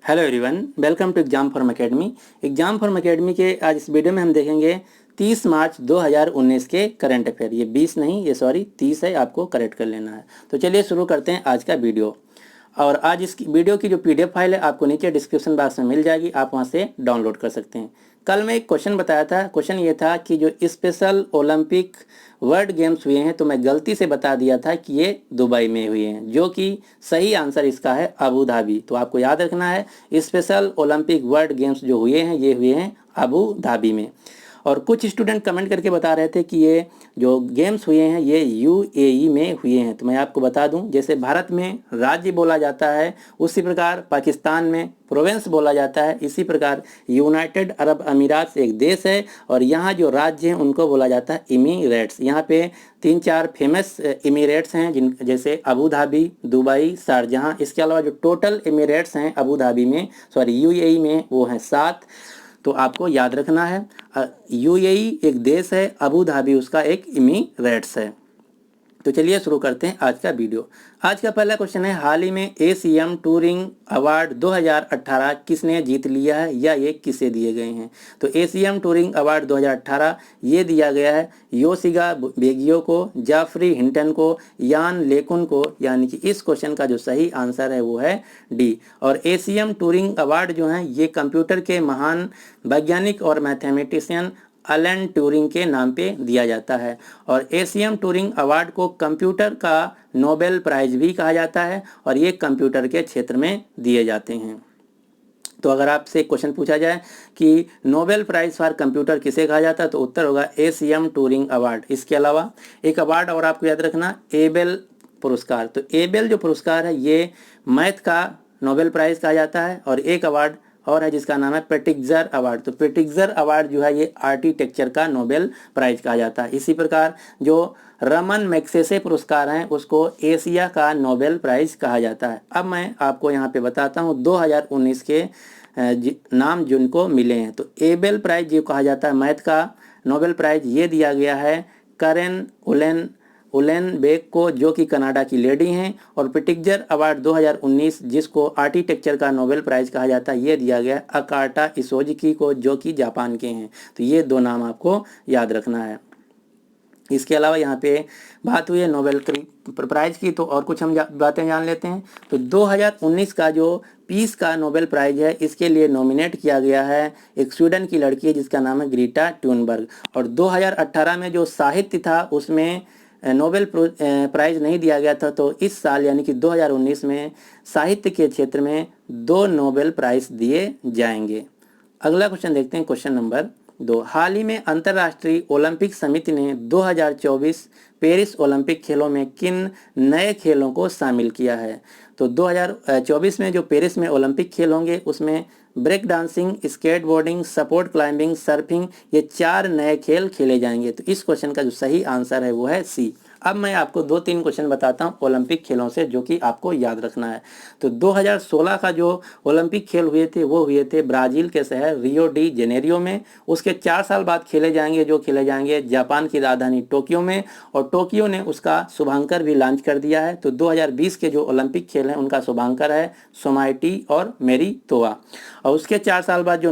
Hello everyone, welcome to exam form academy. Exam form academy के आज इस video में हम देखेंगे 30 मार्च 2019 के करंट अफेयर। ये 20 नहीं, ये सॉरी 30 है, आपको करेक्ट कर लेना है। तो चलिए शुरू करते हैं आज का वीडियो। और आज इस वीडियो की जो पीडीएफ फाइल है आपको नीचे डिस्क्रिप्शन बॉक्स में मिल जाएगी, आप वहाँ से डाउनलोड कर सकते हैं। कल मैं एक क्वेश्चन बताया था। क्वेश्चन ये था कि जो स्पेशल ओलंपिक वर्ल्ड गेम्स हुए हैं, तो मैं गलती से बता दिया था कि ये दुबई में हुए हैं, जो कि सही आंसर इसका है अबू धाबी। तो आपको याद रखना है, स्पेशल ओलंपिक वर्ल्ड गेम्स जो हुए हैं ये हुए हैं अबू धाबी में। और कुछ स्टूडेंट कमेंट करके बता रहे थे कि ये जो गेम्स हुए हैं ये यूएई में हुए हैं। तो मैं आपको बता दूं, जैसे भारत में राज्य बोला जाता है, उसी प्रकार पाकिस्तान में प्रोविंस बोला जाता है, इसी प्रकार यूनाइटेड अरब अमीरात एक देश है और यहाँ जो राज्य हैं उनको बोला जाता है इमीरेट्स। यहाँ पे 3-4 फेमस इमीरेट्स हैं, जिन जैसे अबू धाबी, दुबई, शारजहां। इसके अलावा जो टोटल इमीरेट्स हैं अबू धाबी में, सॉरी यूएई में, वो हैं 7। तो आपको याद रखना है, यूएई एक देश है, अबू धाबी उसका एक इमीरेट्स है। तो चलिए शुरू करते हैं आज का वीडियो। आज का पहला क्वेश्चन है, हाल ही में एशियन टूरिंग अवार्ड 2018 किसने जीत लिया है या ये किसे दिए गए हैं? तो एशियन टूरिंग अवार्ड 2018 ये दिया गया है योशिगा बेगियो को, जाफरी हिंटन को, यान लेकुन को। यानी कि इस क्वेश्चन का जो सही आंसर है वो है डी। और एशियन टूरिंग अवार्ड जो है ये कंप्यूटर के महान वैज्ञानिक और मैथमेटिशियन एलन ट्यूरिंग के नाम पे दिया जाता है। और एशियन टूरिंग अवार्ड को कंप्यूटर का नोबेल प्राइज भी कहा जाता है और ये कंप्यूटर के क्षेत्र में दिए जाते हैं। तो अगर आपसे क्वेश्चन पूछा जाए कि नोबेल प्राइज फॉर कंप्यूटर किसे कहा जाता है, तो उत्तर होगा एशियन टूरिंग अवार्ड। इसके अलावा एक अवार्ड और आपको याद रखना, एबेल पुरस्कार। तो एबेल जो पुरस्कार है ये मैथ का नोबेल प्राइज कहा जाता है। और एक अवार्ड और है जिसका नाम है प्रेटिक्जर अवार्ड। तो प्रेटिक्जर अवार्ड जो है ये आर्किटेक्चर का नोबेल प्राइज कहा जाता है। इसी प्रकार जो रमन मैग्सेसे पुरस्कार हैं उसको एशिया का नोबेल प्राइज कहा जाता है। अब मैं आपको यहाँ पे बताता हूँ 2019 के नाम जिनको मिले हैं। तो एबेल प्राइज जो कहा जाता है मैथ का नोबेल प्राइज, ये दिया गया है करेन उलेनबेक को, जो कि कनाडा की लेडी हैं। और प्रिटिक्जर अवार्ड 2019 जिसको आर्किटेक्चर का नोबेल प्राइज कहा जाता है, ये दिया गया अकाटा इशोजुकी को, जो कि जापान के हैं। तो ये दो नाम आपको याद रखना है। इसके अलावा यहाँ पे बात हुई है नोबेल प्राइज की, तो और कुछ हम बातें जान लेते हैं। तो 2019 का जो पीस का नोबेल प्राइज है इसके लिए नॉमिनेट किया गया है एक स्वीडन की लड़की है जिसका नाम है ग्रीटा ट्यूनबर्ग। और 2018 में जो साहित्य था उसमें नोबेल प्राइज नहीं दिया गया था। तो इस साल यानी कि 2019 में साहित्य के क्षेत्र में 2 नोबेल प्राइज दिए जाएंगे। अगला क्वेश्चन देखते हैं, क्वेश्चन नंबर 2। हाल ही में अंतर्राष्ट्रीय ओलंपिक समिति ने 2024 पेरिस ओलंपिक खेलों में किन नए खेलों को शामिल किया है? तो 2024 में जो पेरिस में ओलंपिक खेल होंगे उसमें break dancing, skateboarding, sport climbing, surfing, ये 4 नए खेल खेले जाएंगे। तो इस क्वेश्चन का जो सही आंसर है वो है सी। अब मैं आपको 2-3 क्वेश्चन बताता हूँ ओलंपिक खेलों से, जो कि आपको याद रखना है। तो 2016 का जो ओलंपिक खेल हुए थे वो हुए थे ब्राजील के शहर रियो डी जेनेरियो में। उसके 4 साल बाद खेले जाएंगे, जो खेले जाएंगे जापान की राजधानी टोक्यो में। और टोक्यो ने उसका शुभांकर भी लॉन्च कर दिया है। तो 2020 के जो ओलंपिक खेल हैं उनका शुभांकर है सोमाइटी और मेरी तोआ। और उसके 4 साल बाद जो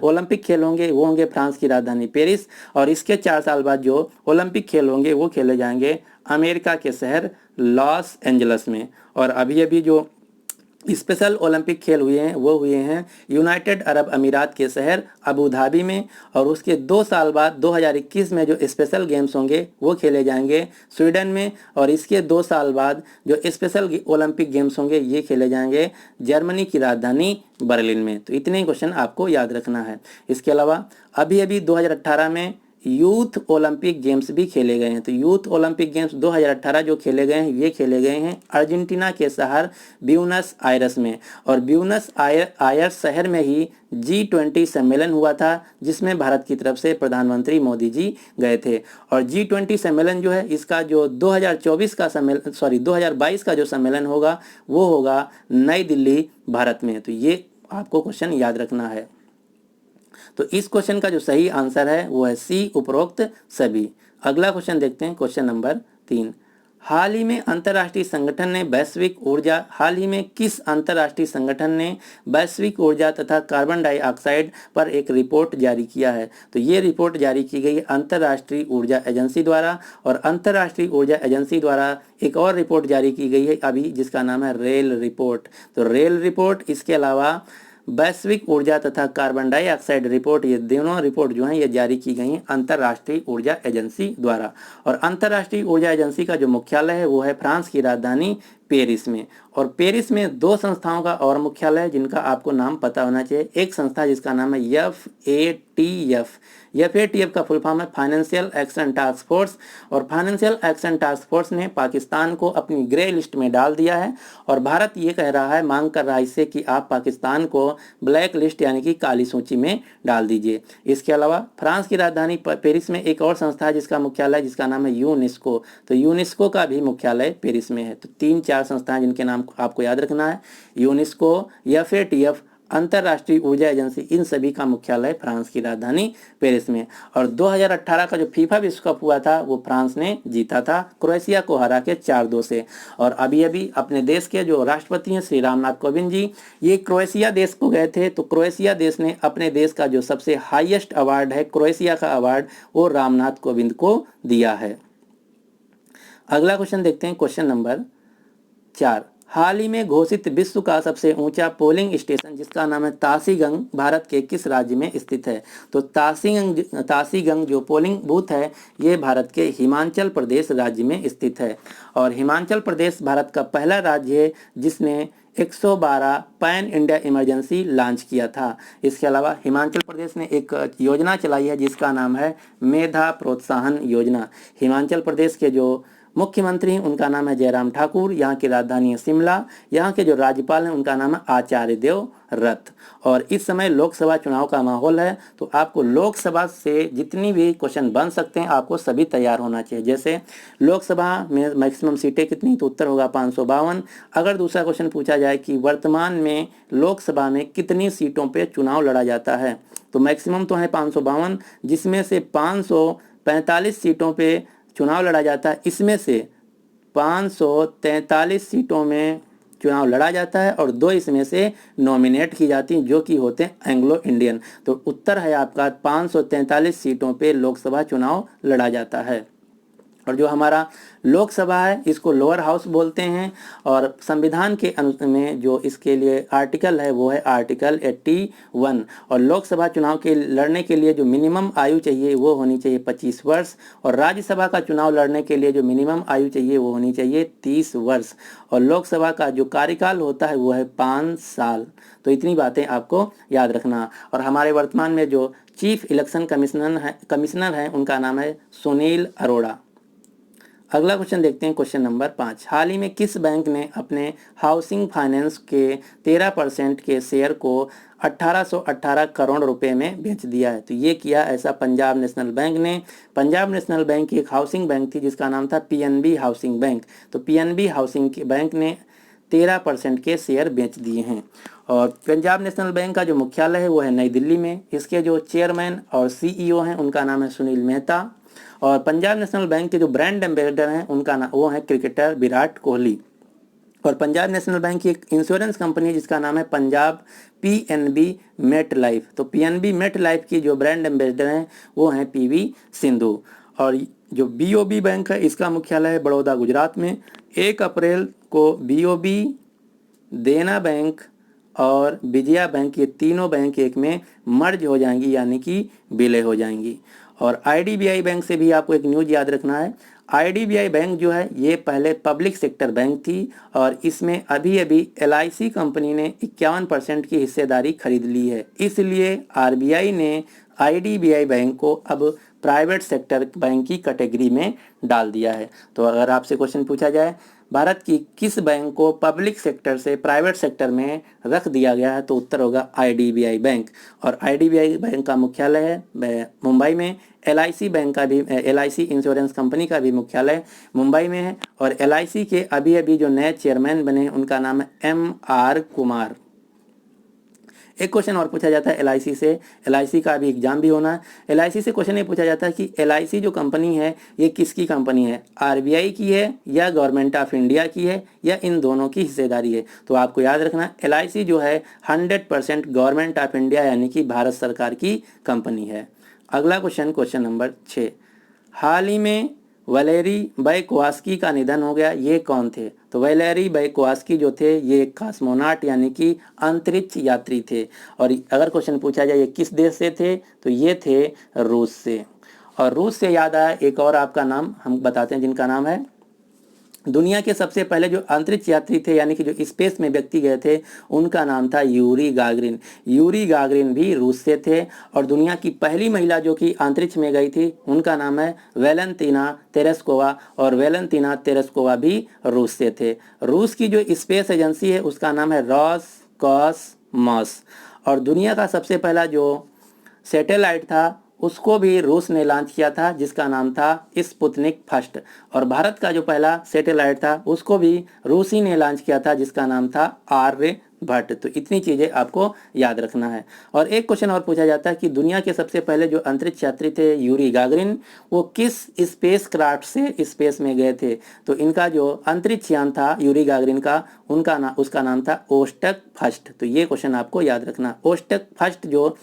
ओलंपिक खेल होंगे वो होंगे फ्रांस की राजधानी पेरिस। और इसके 4 साल बाद जो ओलंपिक खेल होंगे वो खेले जाएंगे अमेरिका के शहर लॉस एंजल्स में। और अभी अभी जो स्पेशल ओलंपिक खेल हुए हैं वो हुए हैं यूनाइटेड अरब अमीरात के शहर अबू धाबी में। और उसके 2 साल बाद 2021 में जो स्पेशल गेम्स होंगे वो खेले जाएंगे स्वीडन में। और इसके 2 साल बाद जो स्पेशल ओलंपिक गेम्स होंगे ये खेले जाएंगे जर्मनी की राजधानी बर्लिन में। तो इतने ही क्वेश्चन आपको याद रखना है। इसके अलावा अभी अभी 2018 में यूथ ओलंपिक गेम्स भी खेले गए हैं। तो यूथ ओलंपिक गेम्स 2018 जो खेले गए हैं ये खेले गए हैं अर्जेंटीना के शहर ब्यूनस आयर्स में। और ब्यूनस आयर्स शहर में ही G20 सम्मेलन हुआ था, जिसमें भारत की तरफ से प्रधानमंत्री मोदी जी गए थे। और G20 सम्मेलन जो है इसका जो 2022 का जो सम्मेलन होगा वो होगा नई दिल्ली भारत में। तो ये आपको क्वेश्चन याद रखना है। तो इस क्वेश्चन का जो सही आंसर है वो है सी, उपरोक्त सभी। अगला क्वेश्चन देखते हैं, क्वेश्चन नंबर 3। हाल ही में अंतर्राष्ट्रीय संगठन ने वैश्विक ऊर्जा हाल ही में किस अंतर्राष्ट्रीय संगठन ने वैश्विक ऊर्जा तथा कार्बन डाइऑक्साइड पर एक रिपोर्ट जारी किया है? तो ये रिपोर्ट जारी की गई है अंतर्राष्ट्रीय ऊर्जा एजेंसी द्वारा, और अंतर्राष्ट्रीय ऊर्जा एजेंसी द्वारा एक और रिपोर्ट जारी की गई है अभी, जिसका नाम है रेल रिपोर्ट। तो रेल रिपोर्ट, इसके अलावा वैश्विक ऊर्जा तथा कार्बन डाइऑक्साइड रिपोर्ट, ये दोनों रिपोर्ट जो हैं ये जारी की गई हैं अंतर्राष्ट्रीय ऊर्जा एजेंसी द्वारा। और अंतर्राष्ट्रीय ऊर्जा एजेंसी का जो मुख्यालय है वो है फ्रांस की राजधानी पेरिस में। और पेरिस में दो संस्थाओं का और मुख्यालय है जिनका आपको नाम पता होना चाहिए। एक संस्था जिसका नाम है FATF का फुल फॉर्म है फाइनेंशियल एक्शन टास्क फोर्स, और फाइनेंशियल एक्शन टास्क फोर्स ने पाकिस्तान को अपनी ग्रे लिस्ट में डाल दिया है, और भारत ये कह रहा है, मांग कर रहा है इससे कि आप पाकिस्तान को ब्लैक लिस्ट यानी कि काली सूची में डाल दीजिए। इसके अलावा फ्रांस की राजधानी पेरिस में एक और संस्था है जिसका मुख्यालय, जिसका नाम है यूनेस्को। तो यूनेस्को का भी मुख्यालय पेरिस में है। तो 3-4 संस्थाएं जिनके नाम आपको याद रखना है, यूनेस्को, FATF, अंतर्राष्ट्रीय ऊर्जा एजेंसी, इन सभी का मुख्यालय फ्रांस की राजधानी पेरिस में। और 2018 का जो फीफा विश्व कप हुआ था वो फ्रांस ने जीता था क्रोएशिया को हरा के 4-2 से। और अभी अभी अपने देश के जो राष्ट्रपति हैं श्री रामनाथ कोविंद जी, ये क्रोएशिया देश को गए थे, तो क्रोएशिया देश ने अपने देश का जो सबसे हाईएस्ट अवार्ड है क्रोएशिया का अवार्ड, वो रामनाथ कोविंद को दिया है। अगला क्वेश्चन देखते हैं, क्वेश्चन नंबर 4। हाल ही में घोषित विश्व का सबसे ऊंचा पोलिंग स्टेशन जिसका नाम है तासीगंग, भारत के किस राज्य में स्थित है? तो तासीगंग जो पोलिंग बूथ है ये भारत के हिमाचल प्रदेश राज्य में स्थित है। और हिमाचल प्रदेश भारत का पहला राज्य है जिसने 112 पैन इंडिया इमरजेंसी लॉन्च किया था। इसके अलावा हिमाचल प्रदेश ने एक योजना चलाई है जिसका नाम है मेधा प्रोत्साहन योजना। हिमाचल प्रदेश के जो मुख्यमंत्री हैं उनका नाम है जयराम ठाकुर, यहाँ की राजधानी है शिमला, यहाँ के जो राज्यपाल हैं उनका नाम है आचार्य देवव्रत। और इस समय लोकसभा चुनाव का माहौल है, तो आपको लोकसभा से जितनी भी क्वेश्चन बन सकते हैं आपको सभी तैयार होना चाहिए। जैसे लोकसभा में मैक्सिमम सीटें कितनी, तो उत्तर होगा 552। अगर दूसरा क्वेश्चन पूछा जाए कि वर्तमान में लोकसभा में कितनी सीटों पर चुनाव लड़ा जाता है, तो मैक्सिमम तो है 552, जिसमें से 545 सीटों पर चुनाव लड़ा जाता है। इसमें से 543 सीटों में चुनाव लड़ा जाता है और 2 इसमें से नॉमिनेट की जाती हैं जो कि होते हैं एंग्लो इंडियन। तो उत्तर है आपका 543 सीटों पे लोकसभा चुनाव लड़ा जाता है। और जो हमारा लोकसभा है इसको लोअर हाउस बोलते हैं, और संविधान के में जो इसके लिए आर्टिकल है वो है आर्टिकल 81। और लोकसभा चुनाव के लड़ने के लिए जो मिनिमम आयु चाहिए वो होनी चाहिए 25 वर्ष, और राज्यसभा का चुनाव लड़ने के लिए जो मिनिमम आयु चाहिए वो होनी चाहिए 30 वर्ष, और लोकसभा का जो कार्यकाल होता है वो है 5 साल। तो इतनी बातें आपको याद रखना। और हमारे वर्तमान में जो चीफ इलेक्शन कमिश्नर हैं उनका नाम है सुनील अरोड़ा। अगला क्वेश्चन देखते हैं, क्वेश्चन नंबर 5। हाल ही में किस बैंक ने अपने हाउसिंग फाइनेंस के 13% के शेयर को 1818 करोड़ रुपए में बेच दिया है? तो ये किया ऐसा पंजाब नेशनल बैंक ने। पंजाब नेशनल बैंक की एक हाउसिंग बैंक थी जिसका नाम था PNB हाउसिंग बैंक। तो PNB हाउसिंग बैंक ने 13% के शेयर बेच दिए हैं। और पंजाब नेशनल बैंक का जो मुख्यालय है वो है नई दिल्ली में। इसके जो चेयरमैन और CEO हैं उनका नाम है सुनील मेहता। और पंजाब नेशनल बैंक के जो ब्रांड एम्बेसडर हैं उनका नाम वो है क्रिकेटर विराट कोहली। और पंजाब नेशनल बैंक की एक इंश्योरेंस कंपनी है जिसका नाम है पंजाब PNB मेट लाइफ। तो PNB मेट लाइफ की जो ब्रांड एम्बेसडर हैं वो हैं PV सिंधु। और जो BOB बैंक है इसका मुख्यालय है बड़ौदा गुजरात में। 1 अप्रैल को BOB, देना बैंक और विजया बैंक, ये तीनों बैंक एक में मर्ज हो जाएंगी यानी कि विलय हो जाएंगी। और IDBI बैंक से भी आपको एक न्यूज़ याद रखना है। IDBI बैंक जो है ये पहले पब्लिक सेक्टर बैंक थी और इसमें अभी अभी LIC कंपनी ने 51% की हिस्सेदारी खरीद ली है। इसलिए RBI ने IDBI बैंक को अब प्राइवेट सेक्टर बैंक की कैटेगरी में डाल दिया है। तो अगर आपसे क्वेश्चन पूछा जाए भारत की किस बैंक को पब्लिक सेक्टर से प्राइवेट सेक्टर में रख दिया गया है, तो उत्तर होगा IDBI बैंक। और IDBI बैंक का मुख्यालय है मुंबई में। LIC बैंक का भी LIC इंश्योरेंस कंपनी का भी मुख्यालय मुंबई में है। और LIC के अभी अभी जो नए चेयरमैन बने हैं उनका नाम है MR कुमार। एक क्वेश्चन और पूछा जाता है एलआईसी से, एलआईसी का अभी एग्जाम भी होना है। एलआईसी से क्वेश्चन ये पूछा जाता है कि एलआईसी जो कंपनी है ये किसकी कंपनी है, आरबीआई की है या गवर्नमेंट ऑफ इंडिया की है या इन दोनों की हिस्सेदारी है। तो आपको याद रखना एलआईसी जो है 100% गवर्नमेंट ऑफ इंडिया यानी कि भारत सरकार की कंपनी है। अगला क्वेश्चन, क्वेश्चन नंबर 6, हाल ही में वैलेरी बाइकोवास्की का निधन हो गया, ये कौन थे? तो वैलेरी बाइकोवास्की जो थे ये एक कॉस्मोनॉट यानी कि अंतरिक्ष यात्री थे। और अगर क्वेश्चन पूछा जाए ये किस देश से थे, तो ये थे रूस से। और रूस से याद आया एक और आपका नाम हम बताते हैं जिनका नाम है, दुनिया के सबसे पहले जो अंतरिक्ष यात्री थे यानी कि जो स्पेस में व्यक्ति गए थे उनका नाम था यूरी गागरिन। यूरी गागरिन भी रूस से थे। और दुनिया की पहली महिला जो कि अंतरिक्ष में गई थी उनका नाम है वेलेंतीना तेरेस्कोवा, और वेलेंतीना तेरेस्कोवा भी रूस से थे। रूस की जो स्पेस एजेंसी है उसका नाम है रोसकॉसमॉस। और दुनिया का सबसे पहला जो सैटेलाइट था उसको भी रूस ने लॉन्च किया था जिसका नाम था स्पुतनिक फर्स्ट। और भारत का जो पहला सैटेलाइट था उसको भी रूसी ने लॉन्च किया था जिसका नाम था आर्यभट्ट। तो इतनी चीज़ें आपको याद रखना है। और एक क्वेश्चन और पूछा जाता है कि दुनिया के सबसे पहले जो अंतरिक्ष यात्री थे यूरी गागरिन वो किस स्पेस क्राफ्ट से स्पेस में गए थे? तो इनका जो अंतरिक्ष यान था यूरी गागरिन का उसका नाम था ओस्टक फर्स्ट। तो ये क्वेश्चन आपको याद रखना। ओस्टक फर्स्ट जो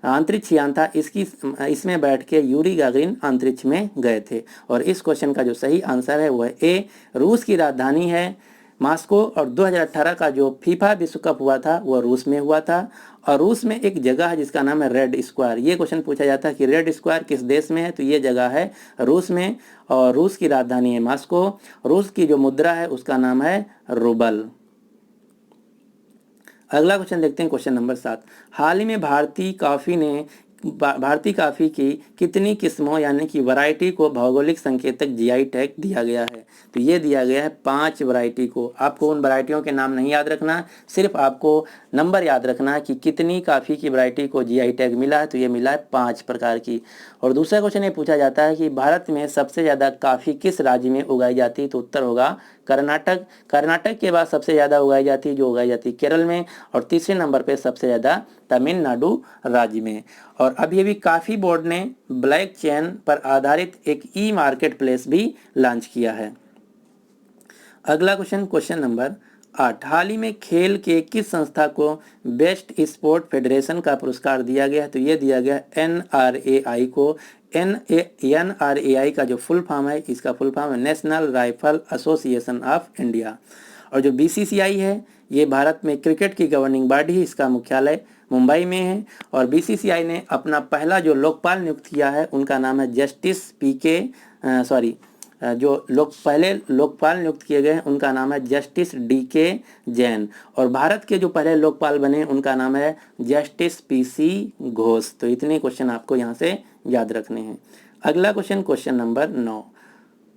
अंतरिक्ष यान था इसमें बैठ के यूरी गागरिन अंतरिक्ष में गए थे। और इस क्वेश्चन का जो सही आंसर है वो है ए, रूस की राजधानी है मॉस्को। और 2018 का जो फीफा विश्व कप हुआ था वो रूस में हुआ था। और रूस में एक जगह है जिसका नाम है रेड स्क्वायर। ये क्वेश्चन पूछा जाता है कि रेड स्क्वायर किस देश में है, तो ये जगह है रूस में। और रूस की राजधानी है मॉस्को। रूस की जो मुद्रा है उसका नाम है रूबल। अगला क्वेश्चन देखते हैं, क्वेश्चन नंबर 7, हाल ही में भारतीय कॉफ़ी की कितनी किस्मों यानी कि वैरायटी को भौगोलिक संकेतक जीआई टैग दिया गया है? तो ये दिया गया है 5 वैरायटी को। आपको उन वैरायटियों के नाम नहीं याद रखना, सिर्फ आपको नंबर याद रखना है कि कितनी कॉफ़ी की वैरायटी को जीआई टैग मिला है। तो ये मिला है 5 प्रकार की। और दूसरा क्वेश्चन ये पूछा जाता है कि भारत में सबसे ज़्यादा कॉफ़ी किस राज्य में उगाई जाती है? तो उत्तर होगा कर्नाटक। कर्नाटक के बाद सबसे ज़्यादा उगाई जाती है केरल में। और तीसरे नंबर पे सबसे ज़्यादा तमिलनाडु राज्य में। और अभी कॉफ़ी बोर्ड ने ब्लैक चेन पर आधारित एक ई मार्केट प्लेस भी लॉन्च किया है। अगला क्वेश्चन, क्वेश्चन नंबर 8, हाल ही में खेल के किस संस्था को बेस्ट स्पोर्ट फेडरेशन का पुरस्कार दिया गया है? तो ये दिया गया NRAI को। NRAI का जो फुल फॉर्म है, इसका फुल फॉर्म है national rifle association of India. और जो BCCI है ये भारत में क्रिकेट की गवर्निंग बॉडी है, इसका मुख्यालय मुंबई में है। और BCCI ने अपना पहला जो लोकपाल नियुक्त किया है उनका नाम है जस्टिस पहले लोकपाल नियुक्त किए गए हैं उनका नाम है जस्टिस DK जैन। और भारत के जो पहले लोकपाल बने उनका नाम है जस्टिस PC घोष। तो इतने क्वेश्चन आपको यहाँ से याद रखने हैं। अगला क्वेश्चन, क्वेश्चन नंबर 9,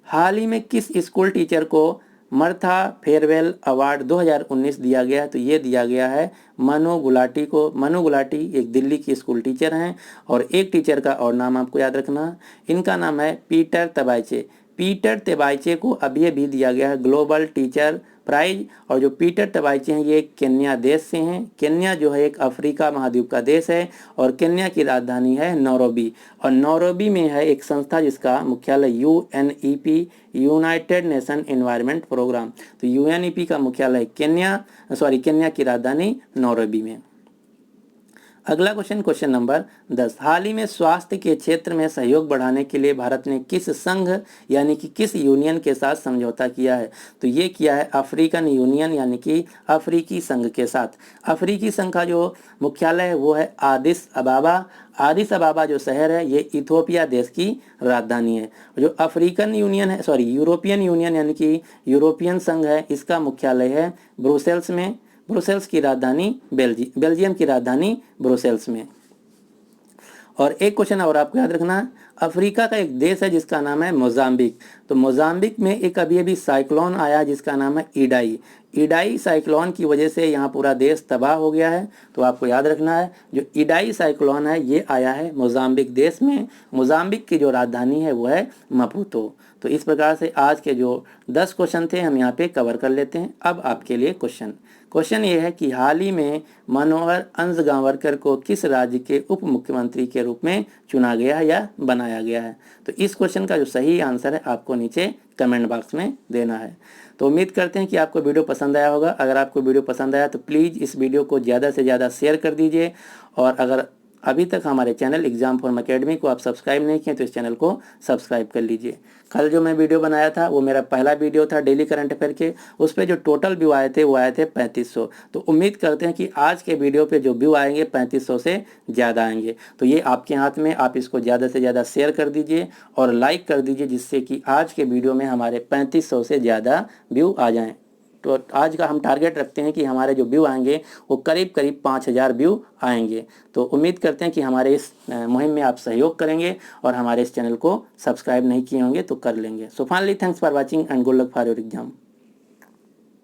हाल ही में किस स्कूल टीचर को मर्था फेयरवेल अवार्ड 2019 दिया गया? तो ये दिया गया है मनु गुलाटी को। मनु गुलाटी एक दिल्ली की स्कूल टीचर हैं। और एक टीचर का और नाम आपको याद रखना, इनका नाम है पीटर तबाइचे। पीटर तबाइचे को अब ये भी दिया गया है ग्लोबल टीचर प्राइज। और जो पीटर तबाइचे हैं ये केन्या देश से हैं। केन्या जो है एक अफ्रीका महाद्वीप का देश है। और केन्या की राजधानी है नैरोबी। और नैरोबी में है एक संस्था जिसका मुख्यालय UNEP, United Nation Environment Programme. तो UNEP का मुख्यालय केन्या की राजधानी नैरोबी में। अगला क्वेश्चन, क्वेश्चन नंबर 10, हाल ही में स्वास्थ्य के क्षेत्र में सहयोग बढ़ाने के लिए भारत ने किस संघ यानी कि किस यूनियन के साथ समझौता किया है? तो ये किया है अफ्रीकन यूनियन यानी कि अफ्रीकी संघ के साथ। अफ्रीकी संघ का जो मुख्यालय है वो है आदिस अबाबा। आदिस अबाबा जो शहर है ये इथोपिया देश की राजधानी है। जो यूरोपियन यूनियन यानी कि यूरोपियन संघ है इसका मुख्यालय है ब्रुसेल्स में। ब्रुसेल्स की राजधानी बेल्जियम की राजधानी ब्रुसेल्स में। और एक क्वेश्चन और आपको याद रखना है, अफ्रीका का एक देश है जिसका नाम है मोजाम्बिक। तो मोजाम्बिक में एक अभी साइक्लोन आया जिसका नाम है इडाई। इडाई साइक्लोन की वजह से यहाँ पूरा देश तबाह हो गया है। तो आपको याद रखना है जो इडाई साइक्लोन है ये आया है मोजाम्बिक देश में। मोजाम्बिक की जो राजधानी है वो है मपूतो। तो इस प्रकार से आज के जो 10 क्वेश्चन थे हम यहाँ पे कवर कर लेते हैं। अब आपके लिए क्वेश्चन, क्वेश्चन ये है कि हाल ही में मनोहर अंजगांवकर को किस राज्य के उप मुख्यमंत्री के रूप में चुना गया है या बनाया गया है। तो इस क्वेश्चन का जो सही आंसर है आपको नीचे कमेंट बॉक्स में देना है। तो उम्मीद करते हैं कि आपको वीडियो पसंद आया होगा। अगर आपको वीडियो पसंद आया तो प्लीज़ इस वीडियो को ज़्यादा से ज़्यादा शेयर कर दीजिए, और अगर अभी तक हमारे चैनल एग्जाम फॉर्म अकेडमी को आप सब्सक्राइब नहीं किए तो इस चैनल को सब्सक्राइब कर लीजिए। कल जो मैं वीडियो बनाया था वो मेरा पहला वीडियो था डेली करंट अफेयर के, उस पर जो टोटल व्यू आए थे वो आए थे 3500। तो उम्मीद करते हैं कि आज के वीडियो पे जो व्यू आएंगे 3500 से ज़्यादा आएंगे। तो ये आपके हाथ में, आप इसको ज़्यादा से ज़्यादा शेयर कर दीजिए और लाइक कर दीजिए, जिससे कि आज के वीडियो में हमारे 3500 से ज़्यादा व्यू आ जाएँ। तो आज का हम टारगेट रखते हैं कि हमारे जो व्यू आएंगे वो करीब करीब 5000 व्यू आएंगे। तो उम्मीद करते हैं कि हमारे इस मुहिम में आप सहयोग करेंगे और हमारे इस चैनल को सब्सक्राइब नहीं किए होंगे तो कर लेंगे। So finally thanks for watching and good luck for your exam.